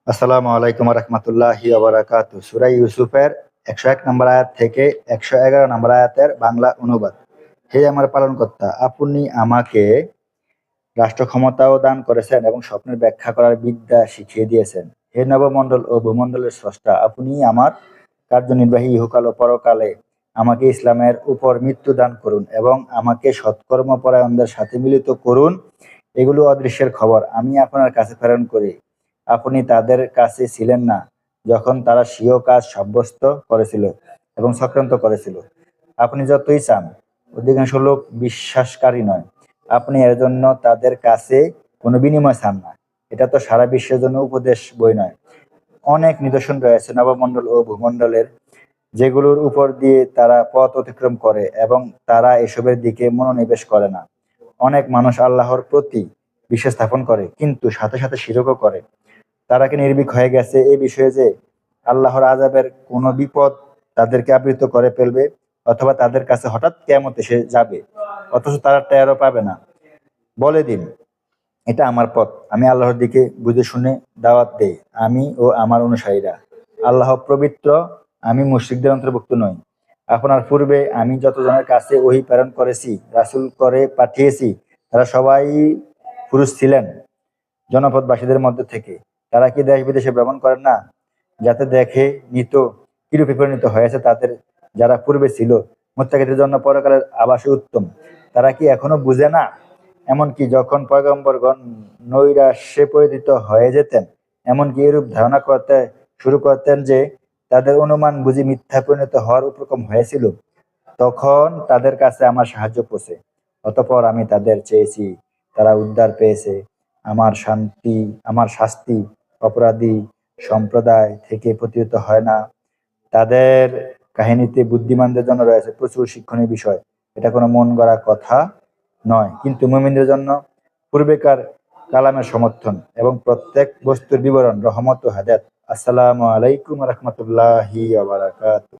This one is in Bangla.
আসসালামু আলাইকুম রহমতুল্লাহি ওয়া সূরা ইউসুফের 101 নম্বর আয়াত থেকে 111 নম্বর আয়াতের বাংলা অনুবাদ। হে আমার পালনকর্তা, আপনি আমাকে রাষ্ট্র ক্ষমতাও দান করেছেন এবং স্বপ্নের ব্যাখ্যা করার বিদ্যা শিখিয়ে দিয়েছেন। হে নবমণ্ডল ও ভূমণ্ডলের স্রষ্টা, আপনি আমার কার্যনির্বাহী ইহকাল ও পরকালে আমাকে ইসলামের উপর মৃত্যু দান করুন এবং আমাকে সৎকর্মপরায়ণদের সাথে মিলিত করুন। এগুলো অদৃশ্যের খবর আমি আপনার কাছে প্রেরণ করি। আপনি তাদের কাছে ছিলেন না যখন তারা স্বীয় কাজ সাব্যস্ত করেছিল এবং চক্রান্ত করেছিল। আপনি যতই চান, অধিকাংশ লোক বিশ্বাসকারী নয়। আপনি এর জন্য তাদের কাছে কোনো বিনিময় চান না। এটা তো সারা বিশ্বের জন্য উপদেশ বই নয়। অনেক নিদর্শন রয়েছে নবমণ্ডল ও ভূমণ্ডলের, যেগুলোর উপর দিয়ে তারা পথ অতিক্রম করে এবং তারা এসবের দিকে মনোনিবেশ করে না। অনেক মানুষ আল্লাহর প্রতি বিশ্বাস স্থাপন করে, কিন্তু সাথে সাথে শিরকও করে। তারা কি নির্ভীক হয়ে গেছে এই বিষয়ে যে আল্লাহর আযাবের কোনো বিপদ তাদেরকে আবৃত করে ফেলবে, অথবা তাদের কাছে হঠাৎ কিয়ামত এসে যাবে, অথচ তারা টেরও পাবে না? বলে দিন, এটা আমার পথ, আমি আল্লাহর দিকে বুঝে শুনে দাওয়াত দেই, আমি ও আমার অনুসারীরা। আল্লাহ পবিত্র, আমি মুশরিকদের অন্তর্ভুক্ত নই। আপনার পূর্বে আমি যতজনের কাছে ওহী প্রেরণ করেছি, রাসূল করে পাঠিয়েছি, তারা সবাই পুরুষ ছিলেন জনপদবাসীদের মধ্যে থেকে। তারা কি দেশ বিদেশে ভ্রমণ করেন না, যাতে দেখে নিত কিরূপে পরিণত হয়েছে তাদের যারা পূর্বে ছিল। মুত্তাকীদের জন্য পরকালের আবাসই উত্তম। তারা কি এখনো বুঝে না? এমনকি যখন পয়গম্বরগণ নৈরাশ্যে পরিণত হয়ে যেতেন, এমনকি এরূপ ধারণা করতে শুরু করতেন যে তাদের অনুমান বুঝি মিথ্যা পরিণত হওয়ার উপক্রম হয়েছিল, তখন তাদের কাছে আমার সাহায্য পৌঁছে। অতঃপর আমি তাদের চেয়েছি, তারা উদ্ধার পেয়েছে। আমার শাস্তি অপরাধী সম্প্রদায় থেকে প্রতিহত হয় না। তাদের কাহিনীতে বুদ্ধিমানদের জন্য রয়েছে প্রচুর শিক্ষণীয় বিষয়। এটা কোনো মন গড়া কথা নয়, কিন্তু মুমিনদের জন্য পূর্বেকার কালামের সমর্থন এবং প্রত্যেক বস্তুর বিবরণ, রহমত ও হাদায়াত। আসসালামু আলাইকুম রহমতুল্লাহি ওয়া বারাকাতুহু।